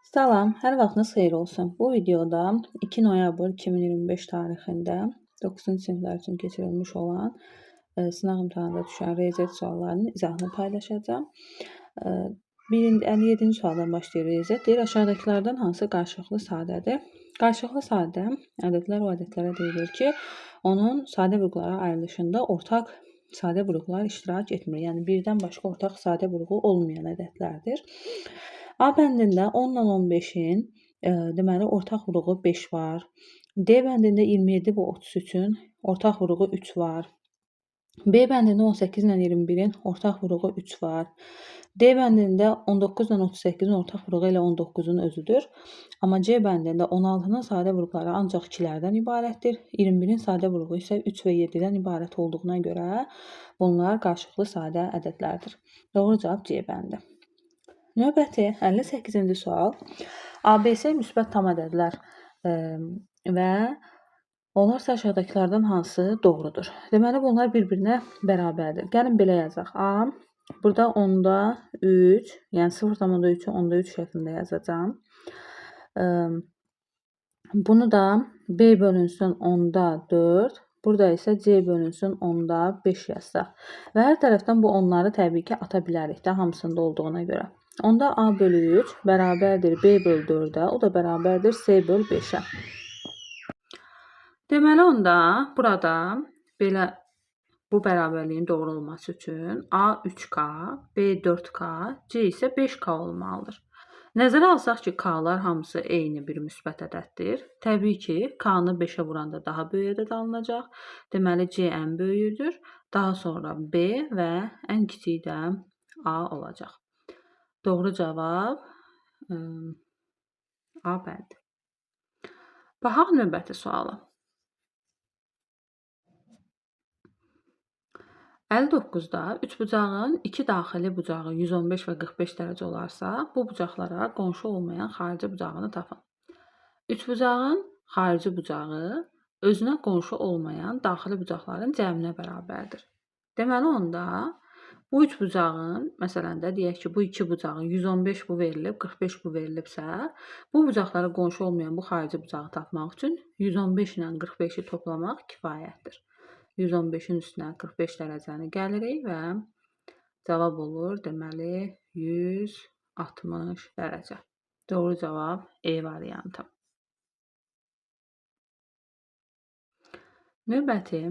Salam, hər vaxtınız xeyir olsun. Bu videoda 2 noyabr 2025 tarixində 9-cu siniflər üçün keçirilmiş olan sınaq imtahanında düşən riyaziyyat suallarının izahını paylaşacağam. 57-ci sualdan başlayır riyaziyyat. Deyir, aşağıdakılardan hansı qarşılıqlı sadədir? Qarşılıqlı sadə ədədlər o ədədlərə deyilir ki, onun sadə vurğulara ayrılışında ortaq sadə vurğular iştirak etmir. Yəni birdən başqa ortaq sadə vurğu olmayan ədədlərdir. A bəndində 10 ilə 15-in deməli ortaq vurğu 5 var. D bəndində 27 və 33-ün ortaq vurğu 3 var. B bəndində 18 ilə 21-in ortaq vurğu 3 var. D bəndində 19 ilə 38-in ortaq vurğu ilə 19-un özüdür. Amma C bəndində 16-nın sadə vurğuları ancaq 2-lərdən ibarətdir. 21-in sadə vurğu isə 3 və 7-dən ibarət olduğuna görə bunlar qarşılıqlı sadə ədədlərdir. Doğru cavab C bəndi. Növbəti 58-ci sual. ABC müsbət tam ədədlər və onlarsa aşağıdakılardan hansı doğrudur? Deməli, bunlar bir-birinə bərabərdir. Gəlin belə yazaq. A, burada 10-da 3, yəni 0,3-ü 10-da 3 şəklində yazacağam. Bunu da B bölünsün 10-da 4, burada isə C bölünsün 10-da 5 yazsaq. Və hər tərəfdən bu onları təbii ki ata bilərik də hamısında olduğuna görə. Onda A bölü 3 bərabərdir B bölü 4-ə, o da bərabərdir C bölü 5-ə. Deməli, onda burada belə bu bərabərliyin doğru olması üçün A 3K, B 4K, C isə 5K olmalıdır. Nəzərə alsaq ki, K'lar hamısı eyni bir müsbət ədəddir. Təbii ki, K'nı 5-ə vuranda daha böyük ədəd alınacaq. Deməli, C ən böyüdür. Daha sonra B və ən kiçiyi də A olacaq. Doğru cavab A bəndi. Baxaq növbəti suala. 59-da üçbucağın iki daxili bucağı 115 və 45 dərəcə olarsa, bu bucaqlara qonşu olmayan xarici bucağını tapın. Üçbucağın xarici bucağı özünə qonşu olmayan daxili bucaqların cəminə bərabərdir. Deməli, onda bu üç bucağın, məsələn də deyək ki, bu iki bucağın 115 bu verilib, 45 bu verilibsə, bu bucaqlara qonşu olmayan bu xarici bucağı tapmaq üçün 115 ilə 45-i toplamaq kifayətdir. 115-in üstünə 45 dərəcəni gəlirik və cavab olur, deməli, 160 dərəcə. Doğru cavab E variantı. Növbəti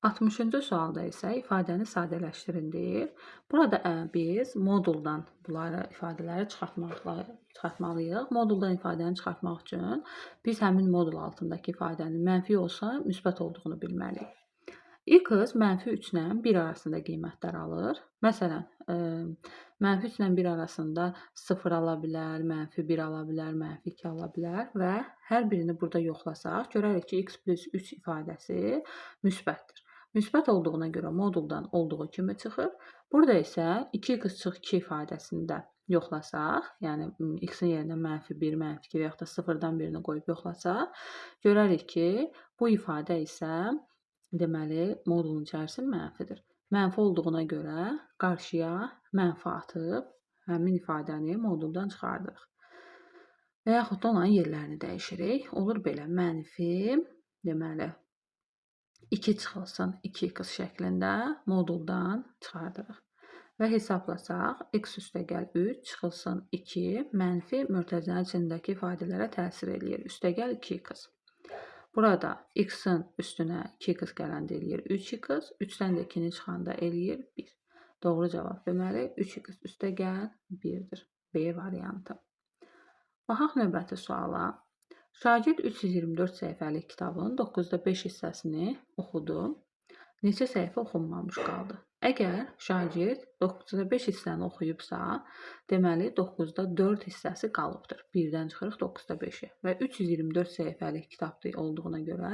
60-cı sualda isə ifadəni sadələşdirin deyir. Burada biz moduldan bunları ifadələri çıxartmalıyıq. Moduldan ifadəni çıxartmaq üçün biz həmin modul altındakı ifadənin mənfi olsa müsbət olduğunu bilməliyik. X mənfi 3 ilə 1 arasında qiymətlər alır. Məsələn, mənfi 3 ilə 1 arasında 0 ala bilər, mənfi 1 ala bilər, mənfi 2 ala bilər və hər birini burada yoxlasaq, görərik ki, x plus 3 ifadəsi müsbətdir. Müsbət olduğuna görə moduldan olduğu kimi çıxır. Burada isə 2x çıx 2 ifadəsində yoxlasaq, yəni x-in yerinə mənfi 1, mənfi 2 və yaxud da 0-dan birini qoyub yoxlasaq, görərik ki, bu ifadə isə deməli modulun içərisi mənfidir. Mənfi olduğuna görə qarşıya mənfi atıb həmin ifadəni moduldan çıxardırıq. Və yaxud da onların yerlərini dəyişirik. Olur belə mənfi, deməli 2 çıxılsın 2x şəklində moduldan çıxardırıq. Və hesablasaq, x üstəgəl 3 çıxılsın 2 mənfi mötərizənin içindəki ifadələrə təsir eləyir. Üstəgəl 2x. Burada x-in üstünə 2x gələndə eləyir 3x, 3-dən də 2-ni çıxanda eləyir 1. Doğru cavab deməli 3x üstəgəl 1-dir. B variantı. Baxaq növbəti suala. Şagird 324 səhifəlik kitabın 9-da 5 hissəsini oxudu. Neçə səhifə oxunmamış qaldı? Əgər şagird 9-da 5 hissəni oxuyubsa, deməli 9-da 4 hissəsi qalıbdır. 1-dən çıxırıq 9-da 5-i və 324 səhifəlik kitab olduğuna görə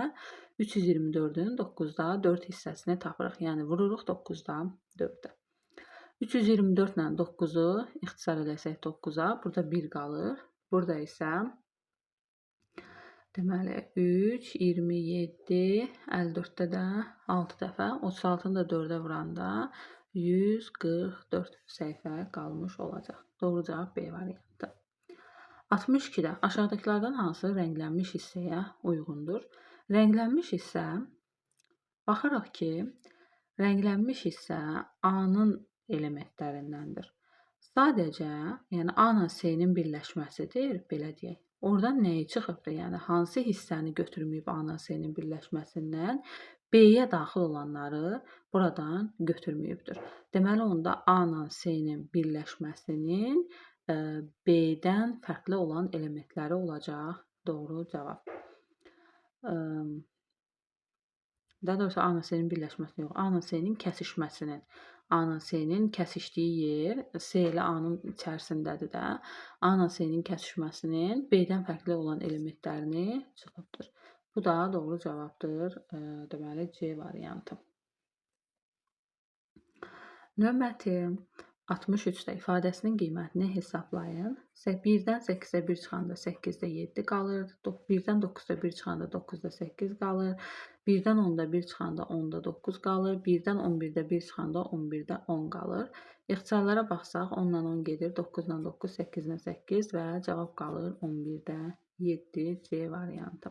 324-ün 9-da 4 hissəsini tapırıq. Yəni vururuq 9-da 4-ə. 324 ilə 9-u ixtisar eləsək 9-a, burada 1 qalır. Burada isə deməli 3, 27, 54-də də 6 dəfə, 36-nı da 4-ə vuranda 144 səhifə qalmış olacaq. Doğru cavab B variantı. 62-də aşağıdakılardan hansı rənglənmiş hissəyə uyğundur? Rənglənmiş hissə, baxırıq ki, rənglənmiş hissə A-nın elementlərindəndir. Sadəcə, yəni A-la C-nin birləşməsidir, belə deyək. Oradan nəyi çıxıbdır? Yəni hansı hissəni götürməyib A-la C-nin birləşməsindən B-yə daxil olanları buradan götürməyibdir. Deməli, onda A-la C-nin birləşməsinin B-dən fərqli olan elementləri olacaq. Doğru cavab. Daha doğrusu A-la C-nin birləşməsini yox, A-la C-nin kəsişməsinin. A-la C-nin kəsişdiyi yer C ilə A-nın içərisindədir də. A-la C-nin kəsişməsinin B-dən fərqli olan elementlərini çıxıbdır. Bu da doğru cavabdır. Deməli, C variantı. Növbəti 63-də ifadəsinin qiymətini hesablayın. 1-dən 8-ə 1 çıxanda 8-də 7 qalır. 1-dən 9-da 1 çıxanda 9-da 8 qalır. 1-dən 10-da 1 çıxanda 10-da 9 qalır. 1-dən 11-də 1 çıxanda 11-də 10 qalır. İxtisarlara baxsaq 10-dan 10 gedir, 9-dan 9, 8-dən 8 və cavab qalır 11-də 7. C variantı.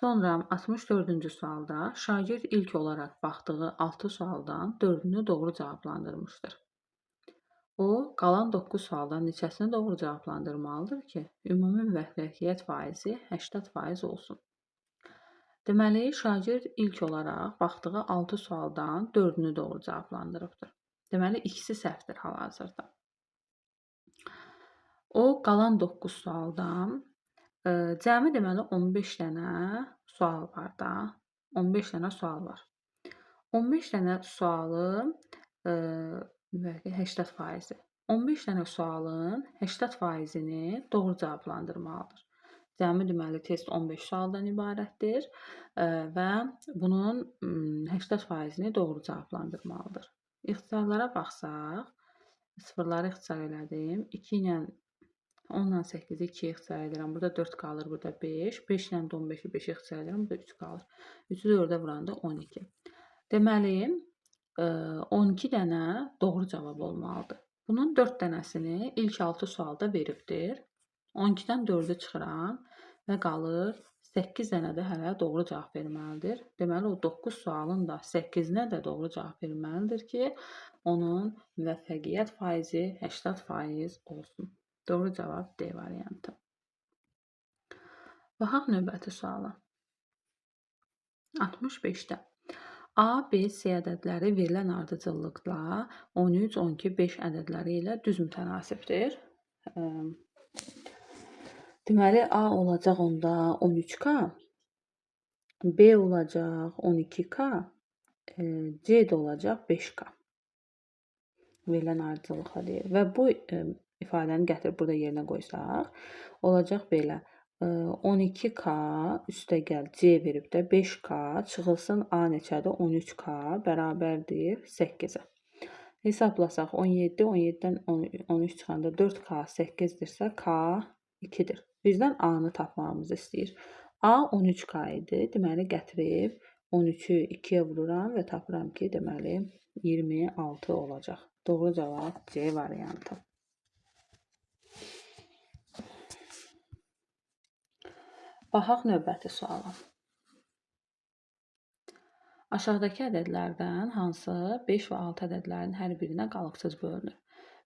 Sonra 64-cü sualda şagird ilk olaraq baxdığı 6 sualdan 4-ünü doğru cavablandırmışdır. O, qalan 9 sualdan neçəsini doğru cavablandırmalıdır ki, ümumi müvəffəqiyyət faizi 80% olsun. Deməli, şagird ilk olaraq baxdığı 6 sualdan 4-ünü doğru cavablandırıbdır. Deməli, ikisi səhvdir hal-hazırda. O, qalan 9 sualdan cəmi deməli 15 dənə sual var da. 15 dənə sual var. 15 dənə sualın 80%. 15 dənə sualın 80%-ni doğru cavablandırmalıdır. Cəmi deməli test 15 sualdan ibarətdir və bunun 80%-ni doğru cavablandırmalıdır. İxtisarlara baxsaq, sıfırları ixtisar elədim. 2 ilə 10 ilə 8-i 2-yə ixtisar edirəm. Burada 4 qalır, burada 5. 5 ilə 15-i 5-ə ixtisar edirəm. Burada 3 qalır. 3-ü 4-ə vuranda 12. Deməli, 12 dənə doğru cavab olmalıdır. Bunun 4 dənəsini ilk 6 sualda veribdir. 12-dən 4-ü çıxıram və qalır 8 dənə də hələ doğru cavab verməlidir. Deməli, o 9 sualın da 8-nə də doğru cavab verməlidir ki, onun müvəffəqiyyət faizi 80% olsun. Doğru cavab D variantı. Baxaq növbəti suala. 65-də A, B, C ədədləri verilən ardıcıllıqla 13, 12, 5 ədədləri ilə düz mütənasibdir. Deməli, A olacaq onda 13K, B olacaq 12K, C də olacaq 5K. Verilən ardıcıllıqla deyir. Və bu ifadəni gətirib burada yerinə qoysaq, olacaq belə. 12K üstəgəl C verib də 5K çıxılsın A neçədir? 13K bərabərdir 8-ə. Hesablasaq 17, 17-dən 13 çıxanda 4K 8-dirsə K 2-dir. Bizdən A-nı tapmağımızı istəyir. A 13K idi. Deməli, gətirib 13-ü 2-yə vururam və tapıram ki, deməli 26 olacaq. Doğru cavab C variantı. Baxaq növbəti suala. Aşağıdakı ədədlərdən hansı 5 və 6 ədədlərin hər birinə qalıqsız bölünür?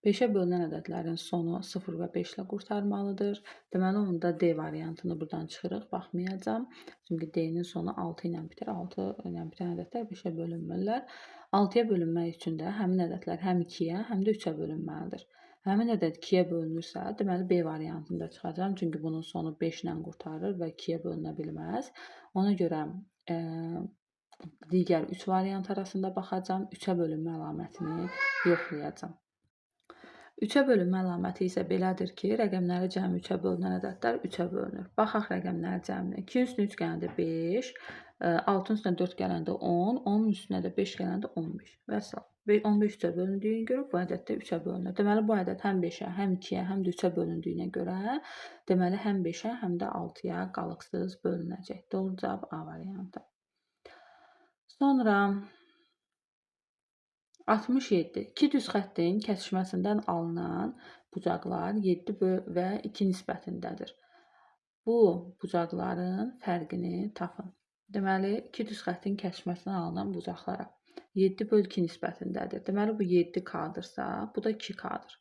5-ə bölünən ədədlərin sonu 0 və 5 ilə qurtarmalıdır. Deməli, onda D variantını buradan çıxırıq, baxmayacam. Çünki D-nin sonu 6 ilə bitir. 6 ilə bitən ədədlər 5-ə bölünmürlər. 6-ya bölünmək üçün də həmin ədədlər həm 2-yə, həm də 3-ə bölünməlidir. Həmin ədəd 2-yə bölünürsə, deməli B variantında çıxacağam. Çünki bunun sonu 5 ilə qurtarır və 2-yə bölünə bilməz. Ona görə digər 3 variant arasında baxacağam. 3-ə bölünmə əlamətini yoxlayacağam. 3-ə bölünmə əlaməti isə belədir ki, rəqəmləri cəmi 3-ə bölünən ədədlər 3-ə bölünür. Baxaq rəqəmləri cəminə. 2-nin üstünə 3 gələndə 5, 6-nın üstünə 4 gələndə 10, 10-un üstünə də 5 gələndə 15 və s. 15 3-ə bölündüyünə görə bu ədəd də 3-ə bölünür. Deməli, bu ədəd həm 5-ə, həm 2-yə, həm də 3-ə bölündüyünə görə, deməli, həm 5-ə, həm də 6-ya qalıqsız bölünəcək. Doğru cavab A variantı. Sonra 67. İki düz xəttin kəsişməsindən alınan bucaqlar 7 və 2 nisbətindədir. Bu bucaqların fərqini tapın. Deməli, iki düz xəttin kəsişməsindən alınan bucaqlara 7/2 nisbətindədir. Deməli, bu 7K-dırsa, bu da 2K-dır.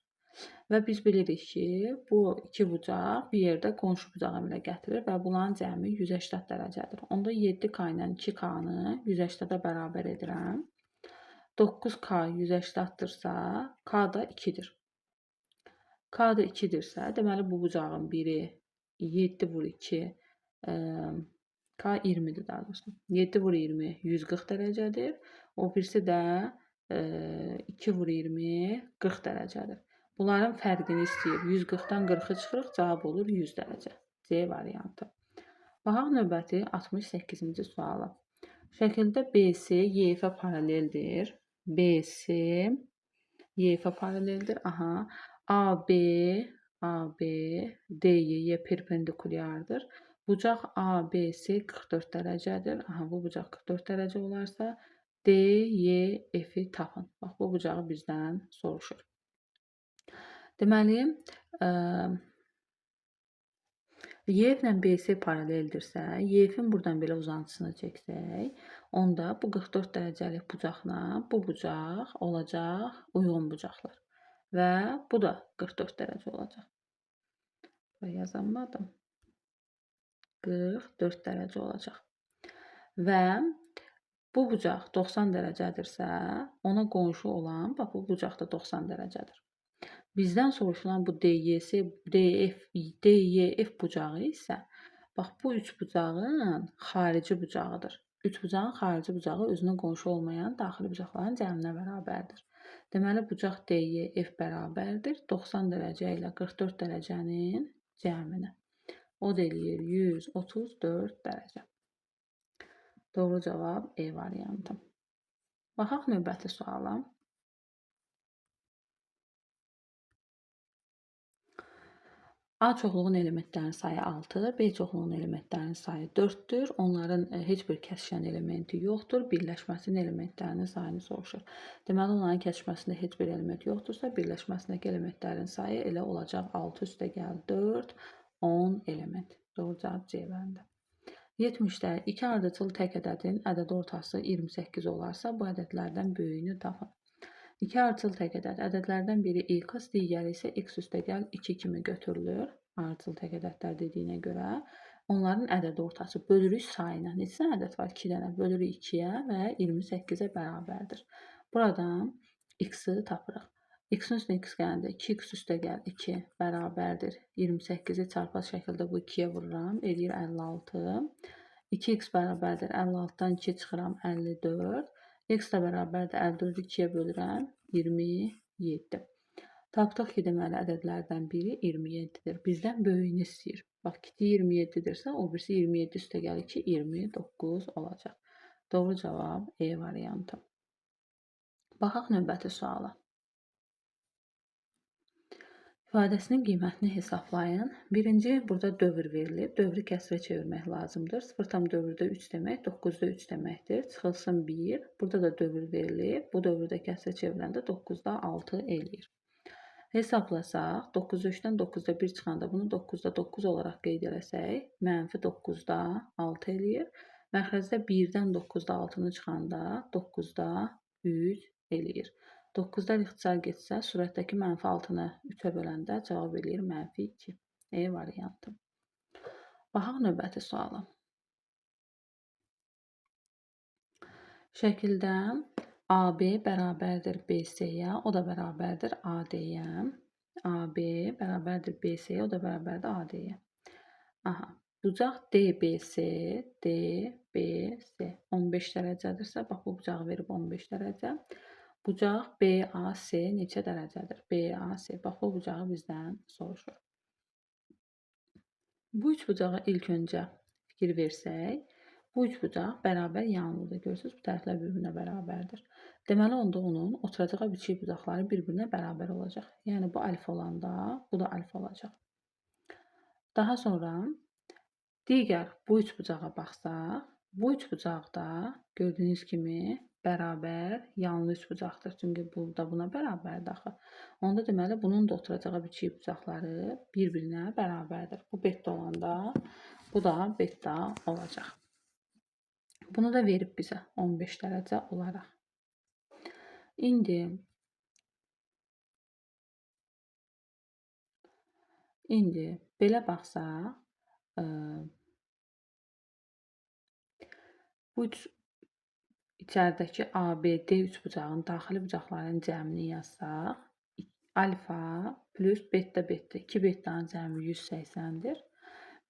Və biz bilirik ki, bu iki bucaq bir yerdə qonşu bucağı əmələ gətirir və bunların cəmi 180 dərəcədir. Onda 7K ilə 2K-nı 180-ə bərabər edirəm. 9K 180-dırsa, K da 2-dir. K da 2-dirsə, deməli bu bucağın biri 7/2 K 20-dir daha doğrusu. 7/20 140 dərəcədir. O birisi də 2/20 40 dərəcədir. Bunların fərqini istəyir. 140-dan 40-ı çıxırıq, cavab olur 100 dərəcə. C variantı. Baxaq növbəti 68-ci suala. Şəkildə BC YF-ə paraleldir. BC YF-ə paraleldir. Aha. AB DY-yə perpendikulyardır. Bucaq ABC 44 dərəcədir. Aha, bu bucaq 44 dərəcə olarsa DYF-i tapın. Bax, bu bucağı bizdən soruşur. Deməli, YF ilə BC paraleldirsə, YF-in buradan belə uzantısını çəksək, onda bu 44 dərəcəlik bucaqla bu bucaq olacaq uyğun bucaqlar. Və bu da 44 dərəcə olacaq. Yazamadım. 44 dərəcə olacaq. Və bu bucaq 90 dərəcədirsə, ona qonşu olan, bax bu bucaq da 90 dərəcədir. Bizdən soruşulan bu DYF bucağı isə, bax bu üç bucağın xarici bucağıdır. Üç bucağın xarici bucağı özünə qonşu olmayan daxili bucaqların cəminə bərabərdir. Deməli, bucaq DYF bərabərdir 90 dərəcə ilə 44 dərəcənin cəminə. O da eləyir 134 dərəcə. Doğru cavab E variantı. Baxaq növbəti suala. A çoxluğun elementlərinin sayı 6, B çoxluğun elementlərinin sayı 4-dür. Onların heç bir kəsişən elementi yoxdur. Birləşməsinin elementlərinin sayını soruşur. Deməli, onların kəsişməsində heç bir element yoxdursa, birləşməsindəki elementlərin sayı elə olacaq 6 üstə gəl 4, 10 element. Doğru cavab C bəndə. 70-də 2 ardıcıl tək ədədin ədəd ortası 28 olarsa, bu ədədlərdən böyüyünü tapın. 2 ardıcıl tək ədəd. Ədədlərdən biri x, digəri isə x üstə gəl 2 kimi götürülür. Ardıcıl tək ədədlər dediyinə görə onların ədəd ortası bölürük sayına. Neçə ədəd var? 2 dənə. Bölürük 2-yə və 28-ə bərabərdir. Buradan x-i tapırıq. X-in üstünə x gələndə 2x üstə gəl 2 bərabərdir. 28-i çarpaz şəkildə bu 2-yə vururam. Eləyir 56. 2x bərabərdir. 56-dan 2 çıxıram 54. X də bərabərdir 54-ü 2-yə bölürəm 27. Tapdıq ki, deməli ədədlərdən biri 27-dir. Bizdən böyüyünü istəyir. Bax, kiçiyi 27-dirsə, o birisi 27 üstə gəlir ki, 29 olacaq. Doğru cavab E variantı. Baxaq növbəti suala. İfadəsinin qiymətini hesablayın. Birinci, burada dövr verilib. Dövrü kəsrə çevirmək lazımdır. 0,4-də 3 demək, 9-da 3 deməkdir. Çıxılsın 1. Burada da dövr verilib. Bu dövrdə kəsrə çevriləndə 9-da 6 eləyir. Hesablasaq, 9-da 3-dən 9-da 1 çıxanda bunu 9-da 9 olaraq qeyd eləsək, mənfi 9-da 6 eləyir. Məxrəcdə 1-dən 9-da 6-nı çıxanda 9-da 3 eləyir. 9-dan ixtisar getsə, surətdəki mənfi 6-nı 3-ə böləndə cavab eləyir mənfi 2. E variantı. Baxaq növbəti suala. Şəkildə AB bərabərdir BC-yə, o da bərabərdir AD-yə. AB bərabərdir BC-yə, o da bərabərdir AD-yə. Aha. Bucaq DBC 15 dərəcədirsə, bax bu bucağı verib 15 dərəcə. Bucaq BAC neçə dərəcədir? BAC. Bax, bu bucağı bizdən soruşur. Bu üç bucağa ilk öncə fikir versək, bu üç bucaq bərabər yanlıdır. Görürsünüz, bu tərəflər bir-birinə bərabərdir. Deməli, onda onun oturacağı biçik bucaqları bir-birinə bərabər olacaq. Yəni, bu alfa olanda, bu da alfa olacaq. Daha sonra, digər bu üç bucağa baxsaq, bu üç bucaqda gördüyünüz kimi bərabər yanlı üçbucaqdır. Çünki bu da buna bərabərdir axı. Onda deməli bunun da oturacağı biçik bucaqları bir-birinə bərabərdir. Bu betdə olanda bu da betdə olacaq. Bunu da verib bizə 15 dərəcə olaraq. İndi belə baxsaq, bu içəridəki ABD üçbucağın daxili bucaqların cəmini yazsaq, alfa plus beta beta 2 betanın cəmi 180-dir.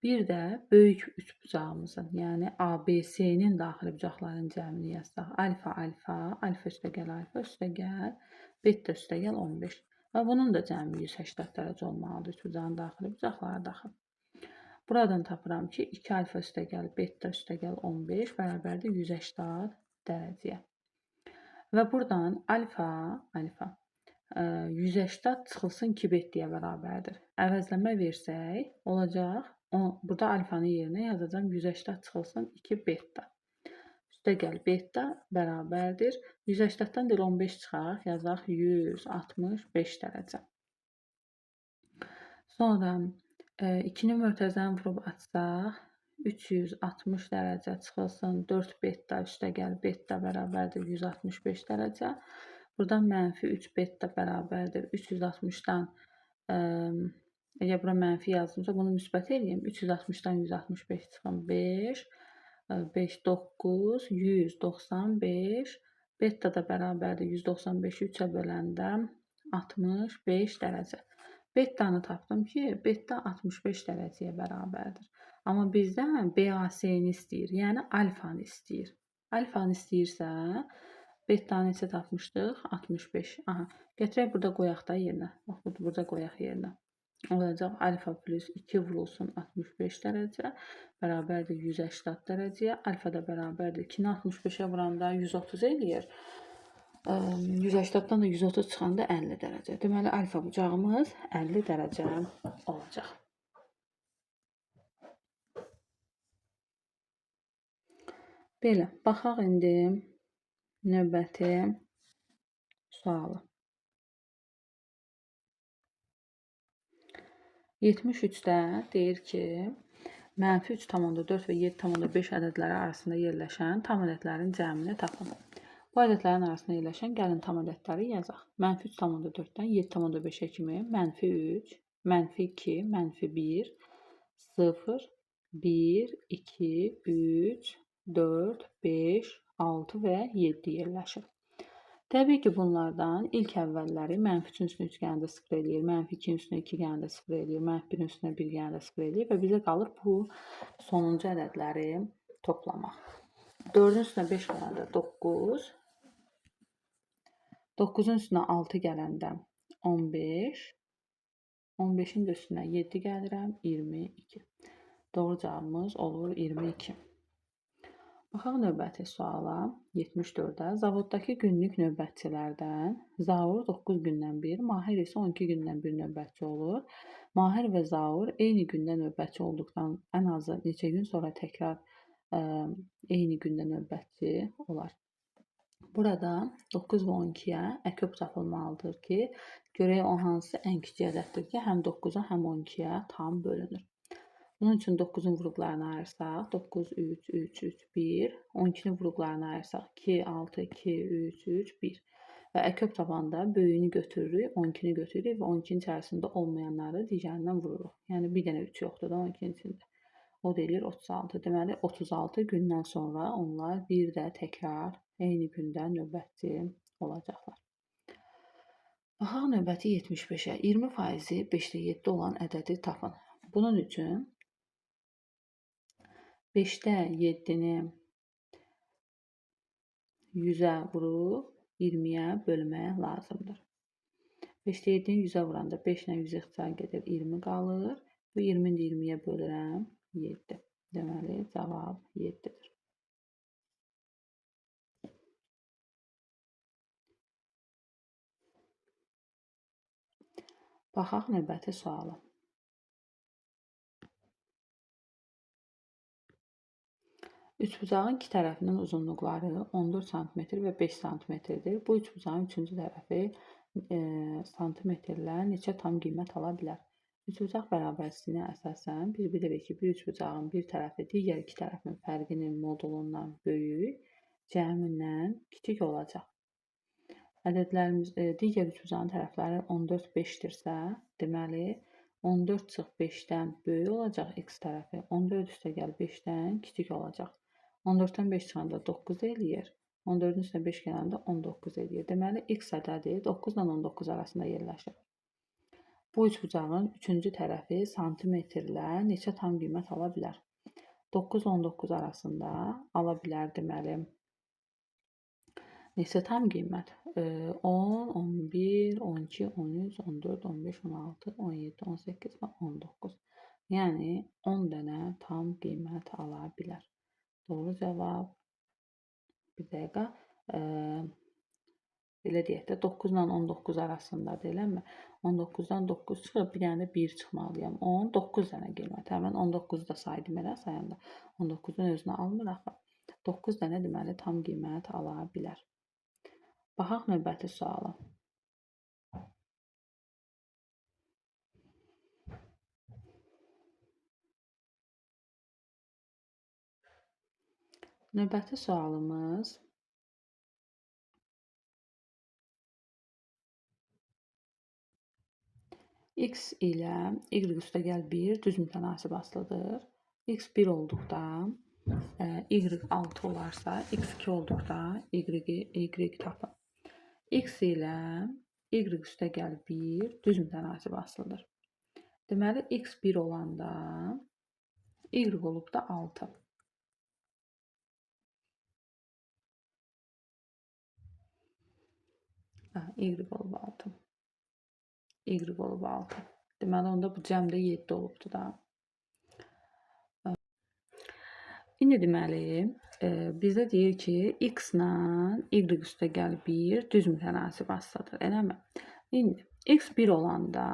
Bir də böyük üçbucağımızın, yəni ABC-nin daxili bucaqların cəmini yazsaq, alfa alfa, alfa üstəgəl, beta üstəgəl 15. Və bunun da cəmi 180 dərəcə olmalıdır üçbucağın daxili bucaqları daxil. Buradan tapıram ki, 2 alfa üstəgəl beta üstəgəl 15 bərabərdir 180 dərəcəyə. Və buradan alfa 180 çıxılsın 2 betaya bərabərdir. Əvəzləmə versək, olacaq, burada alfanın yerinə yazacağım 180 çıxılsın 2 beta. Üstəgəl beta bərabərdir. 180-dən 15 çıxaq, yazaq 165 dərəcə. Sonra 2-ni mötərizəni vurub açsaq, 360 dərəcə çıxılsın 4 beta üstəgəl beta bərabərdir 165 dərəcə. Buradan mənfi 3 beta bərabərdir 360-dan, əgər bura mənfi yazdımsa bunu müsbət edeyim. 360-dan 165 çıxın 5, 5, 9, 195, beta da bərabərdir 195-i 3-ə böləndə 65 dərəcə. Betanı tapdım ki, beta 65 dərəcəyə bərabərdir. Amma bizdən BAC-ni istəyir, yəni alfanı istəyir. Alfanı istəyirsə, betanı neçə tapmışdıq? 65. Aha, gətirək burada qoyaq da yerinə. Bax, burada qoyaq yerinə. Olacaq alfa plus 2 vurulsun 65 dərəcə, bərabərdir 180 dərəcəyə. Alfa da bərabərdir 2-ni 65-ə vuranda 130 eləyir. 180-dan da 130 çıxanda 50 dərəcə. Deməli, alfa bucağımız 50 dərəcə olacaq. Belə, baxaq indi növbəti sualı. 73-də deyir ki, mənfi 3,4 və 7,5 ədədləri arasında yerləşən tam ədədlərin cəmini tapın. Bu ədədlərin arasında yerləşən gəlin tam ədədləri yazaq. Mənfi 3,4-dən 7,5-ə kimi mənfi 3, mənfi 2, mənfi 1, 0, 1, 2, 3, 4, 5, 6 və 7 yerləşir. Təbii ki, bunlardan ilk əvvəlləri mənfi 3-ün üstünə 3 gələndə 0 eləyir, mənfi 2-nin üstünə 2 gələndə 0 eləyir, mənfi 1-in üstünə 1 gələndə 0 eləyir və bizə qalır bu sonuncu ədədləri toplamaq. 4-ün üstünə 5 gələndə 9, 9-un üstünə 6 gələndə 15, 15-in də üstünə 7 gəlirəm, 22. Doğru cavabımız olur 22. Baxaq növbəti suala, 74-də. Zavoddakı günlük növbətçilərdən Zaur 9 gündən bir, Mahir isə 12 gündən bir növbətçi olur. Mahir və Zaur eyni gündə növbətçi olduqdan ən azı neçə gün sonra təkrar eyni gündə növbətçi olar. Burada 9 və 12-yə əköb tapılmalıdır ki, görək o hansı ən kiçik ədəddir ki, həm 9-a, həm 12-yə tam bölünür. Bunun üçün 9-un vuruqlarını ayırsaq, 9, 3, 3, 3, 1, 12-nin vuruqlarını ayırsaq, 2, 6, 2, 3, 3, 1. Və əköb tapanda böyüyünü götürürük, 12-ni götürürük və 12-nin içərisində olmayanları digərindən vururuq. Yəni bir dənə 3 yoxdur da 12-nin içində. O deyir 36. Deməli 36 gündən sonra onlar bir də təkrar eyni gündə növbətçi olacaqlar. Baxaq növbəti 75-ə. 20% 5-də 7 olan ədədi tapın. Bunun üçün 5-də 7-ni 100-ə vurub 20-yə bölmək lazımdır. 5-də 7-ni 100-ə vuranda 5 ilə 100 ixtisar gedir, 20 qalır. Bu 20-ni də 20-yə bölürəm, 7. Deməli, cavab 7-dir. Baxaq növbəti suala. Üçbucağın iki tərəfinin uzunluqları 14 sm və 5 sm-dir. Bu üçbucağın üçüncü tərəfi santimetrlə neçə tam qiymət ala bilər? Üçbucaq bərabərsizliyinə əsasən biz bilirik ki, bir üçbucağın bir tərəfi digər iki tərəfin fərqinin modulundan böyük, cəmindən kiçik olacaq. Ədədlərimiz digər üçbucağın tərəfləri 14 5-dirsə, deməli 14 çıx 5-dən böyük olacaq x tərəfi, 14 üstəgəl 5-dən kiçik olacaq. 14-dən 5 çıxanda 9 eləyir. 14-ün üstünə 5 gələndə 19 eləyir. Deməli, x ədədi 9 ilə 19 arasında yerləşir. Bu üçbucağın üçüncü tərəfi santimetrlə neçə tam qiymət ala bilər? 9-19 arasında ala bilər, deməli. Neçə tam qiymət? 10, 11, 12, 13, 14, 15, 16, 17, 18 və 19. Yəni 10 dənə tam qiymət ala bilər. Doğru cavab bir dəqiqə belə deyək də 9 ilə 19 arasındadır, eləmi? 19-dan 9 çıxıb, bir dənə də 1 çıxmalıyam. 10, 9 dənə qiymət. Həmin 19-u da saydım elə sayanda. 19-un özünü almıraq. 9 dənə deməli tam qiymət ala bilər. Baxaq növbəti suala. Növbəti sualımız x ilə y üstəgəl 1 düz mütənasib asılıdır. X 1 olduqda y 6 olarsa, x 2 olduqda y tapın. X ilə y üstəgəl 1 düz mütənasib asılıdır. Deməli, x 1 olanda y olub da 6. Y olub 6. Y olub 6. Deməli, onda bu cəmdə 7 olubdu da. İndi deməli, bizə deyir ki, x ilə y üstəgəl 1 düz mütənasib asılıdır, eləmi? İndi x 1 olanda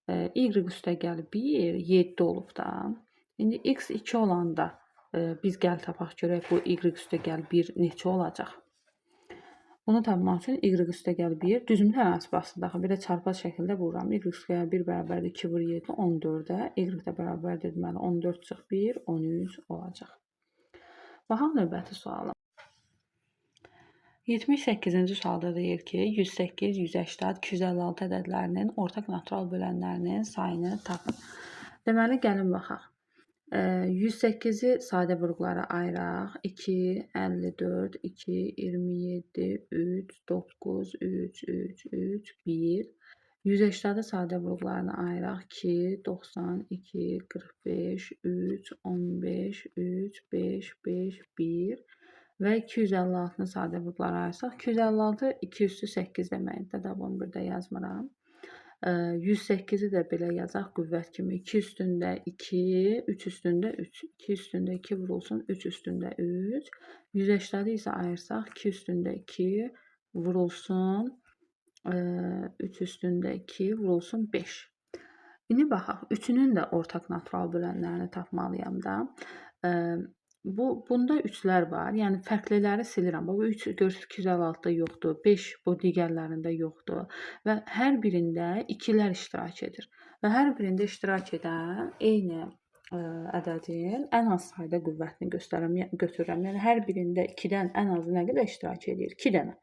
y üstəgəl 1 7 olub da. İndi x 2 olanda biz gəl tapaq görək bu y üstəgəl 1 neçə olacaq? Bunu tapmaq üçün y üstəgəl 1 düz mütənasib asılıdır. Bir də çarpaz şəkildə vururam. Y üstəgəl 1 bərabərdir 2 vur 7, 14-ə. Y də bərabərdir, deməli 14 çıx 1, 13 olacaq. Baxaq növbəti suala. 78-ci sualda deyir ki, 108, 180, 256 ədədlərinin ortaq natural bölənlərinin sayını tapın. Deməli, gəlin baxaq. 108-i sadə vurğulara ayıraq. 2, 54, 2, 27, 3, 9, 3, 3, 3, 1. 180-i sadə vurğularına ayıraq. 2, 90, 2, 45, 3, 15, 3, 5, 5, 1. Və 256-nı sadə vurğulara ayırsaq. 256 2 üstü 8 deməkdir. Da bunu burada yazmıram. 108-i də belə yazaq qüvvət kimi. 2 üstündə 2, 3 üstündə 3. 2 üstündə 2 vurulsun, 3 üstündə 3. 180-i isə ayırsaq 2 üstündə 2 vurulsun, 3 üstündə 2 vurulsun 5. İndi baxaq, üçünün də ortaq natural bölənlərini tapmalıyam da. Bunda 3-lər var. Yəni fərqliləri silirəm. Bu 3 görürsüz 256-da yoxdur. 5 bu digərlərində yoxdur. Və hər birində 2-lər iştirak edir. Və hər birində iştirak edən eyni ədədin ən az sayda qüvvətini götürürəm. Yəni hər birində 2-dən ən azı nə qədər iştirak edir? 2 dənə.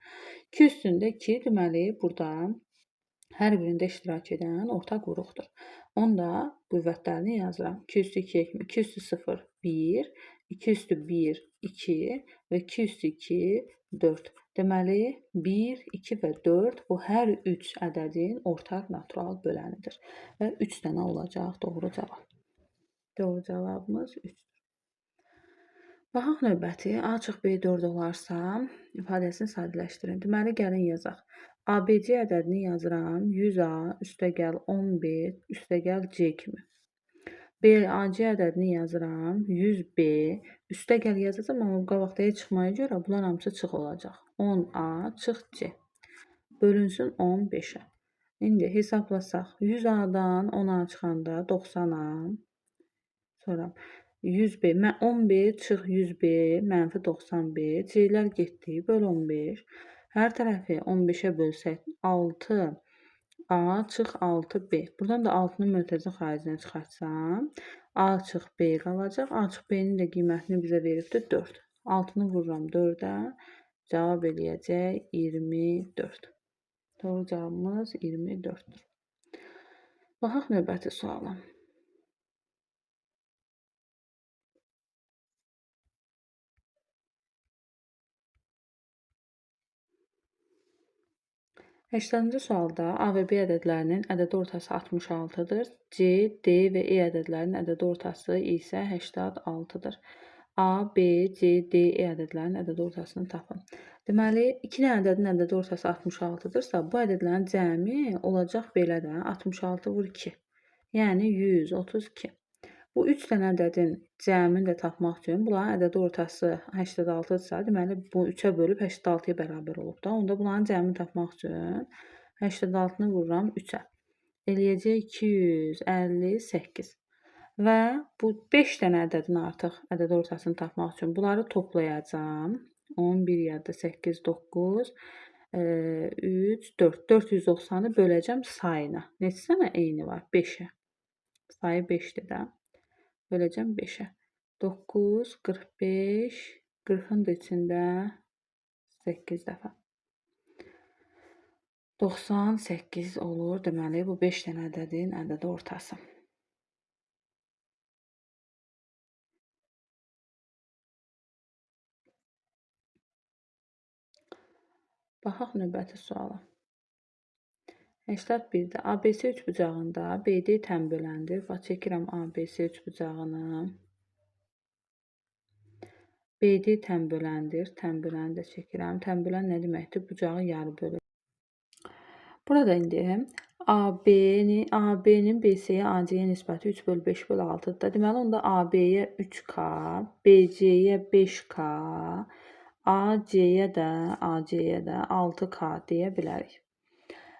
2 üstündə 2 deməli burada hər birində iştirak edən ortaq vuruqdur. Onda qüvvətlərini yazıram. 2 üstü 2, 2 üstü 0, 1, 2 üstü 1, 2 və 2 üstü 2, 4. Deməli, 1, 2 və 4 bu hər 3 ədədin ortaq natural bölənidir. Və 3 dənə olacaq doğru cavab. Doğru cavabımız 3-dür. Baxaq növbəti. A çıx B 4 olarsa, ifadəsini sadələşdirin. Deməli, gəlin yazaq. ABC ədədini yazıram. 100A üstəgəl 10B üstəgəl C kimi. BAC ədədini yazıram. 100B üstəgəl yazacağam, amma qabaqdaya çıxmaya görə bunlar hamısı çıx olacaq. 10A çıx C. Bölünsün 15-ə. İndi hesablasaq. 100A-dan 10A çıxanda 90A. Sonra 100B, 11 çıx 100B, mənfi 91. C-lər getdi, böl 15. Hər tərəfi 15-ə bölsək 6A çıx 6B. Buradan da 6-nın mötərizə xaricinə çıxartsam, A çıx B qalacaq. A çıx B-nin də qiymətini bizə veribdir 4. 6-nı vururam 4-ə. Cavab eləyəcək 24. Doğru cavabımız 24-dür. Baxaq növbəti suala. Həştərinci sualda A və B ədədlərinin ədədi ortası 66-dır. C, D və E ədədlərinin ədədi ortası isə 86-dır. A, B, C, D, E ədədlərinin ədədi ortasını tapın. Deməli, 2 dənə ədədin ədədi ortası 66-dırsa, bu ədədlərin cəmi olacaq belə də 66 vur 2. Yəni 132. Bu 3 dənə ədədin cəmini də tapmaq üçün bunların ədədi ortası 86-dırsa, deməli bu 3-ə bölüb 86-ya bərabər olub da. Onda bunların cəmini tapmaq üçün 86-nı vururam 3-ə. Eləyəcək 258. Və bu 5 dənə ədədin artıq ədədi ortasını tapmaq üçün bunları toplayacağam. 11, 7, 8, 9, 3, 4. 490-ı böləcəm sayına. Neçə dənə eyni var? 5-ə. Sayı 5-dir də. Böləcəm 5-ə. 9, 45, 40-ın da içində 8 dəfə. 98 olur. Deməli, bu 5 dənə ədədin ədədi ortası. Baxaq növbəti suala. 81-də ABC üçbucağında BD tənböləndir. Bax, çəkirəm ABC üçbucağını. BD tənböləndir. Tənböləni də çəkirəm. Tənbölən nə deməkdir? Bucağı yarı bölür. Burada indi AB-nin BC-yə AC-yə nisbəti 3/5/6-dır. Deməli, onda AB-yə 3K, BC-yə 5K, AC-yə də 6K deyə bilərik.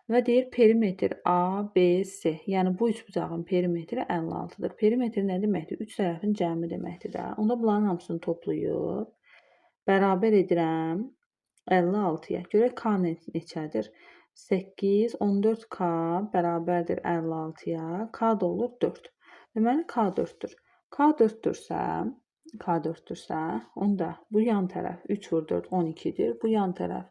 Və deyir, perimetr ABC, yəni bu üçbucağın perimetri 56-dır. Perimetr nə deməkdir? 3 tərəfin cəmi deməkdir də. Onda bunların hamısını toplayıb bərabər edirəm 56-ya. Görək K neçədir? 8, 14K bərabərdir 56-ya. K da olur 4. Deməli, K 4-dür. K 4-dürsə, onda bu yan tərəf 3 vur 4, 12-dir. Bu yan tərəf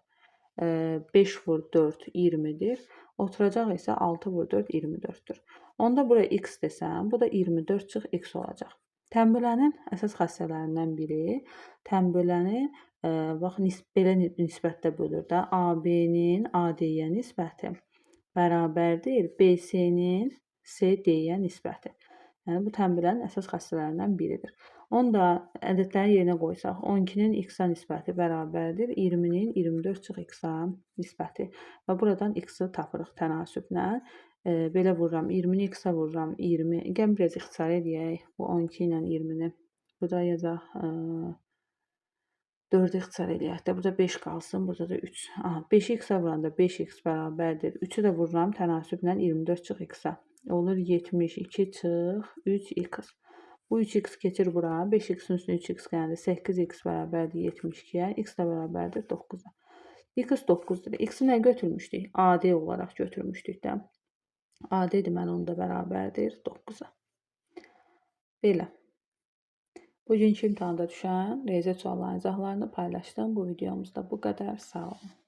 5 vur 4, 20-dir. Oturacaq isə 6 vur 4, 24-dür. Onda buraya x desəm, bu da 24 çıx x olacaq. Tənbölənin əsas xassələrindən biri, tənböləni bax, belə nisbətdə bölür də. AB-nin AD-yə nisbəti bərabərdir BC-nin CD-yə nisbəti. Yəni, bu tənbölənin əsas xassələrindən biridir. Onda ədədləri yerinə qoysaq, 12-nin x-a nisbəti bərabərdir 20-nin 24 çıx x-a nisbəti. Və buradan x-i tapırıq tənasüblə. Belə vururam, 20-ni x-a vururam, 20. Gəlin, biraz ixtisar edək bu 12 ilə 20-ni. Burada yazaq 4-ü ixtisar edək də. Burada 5 qalsın, burada da 3. 5-i x-a vuranda 5x bərabərdir. 3-ü də vururam tənasüblə 24 çıx x-a. Olur 72 çıx 3x. Bu 3x keçir bura. 5x-in üstünə 3x gəldi. 8x bərabərdir 72-yə. X də bərabərdir 9-a. X 9-dur. X-i nə götürmüşdük? AD olaraq götürmüşdük də. AD deməli onda bərabərdir 9-a. Belə. Bugünkü imtahanda düşən riyaziyyat suallarının izahlarını paylaşdım. Bu videomuzda bu qədər. Sağ olun.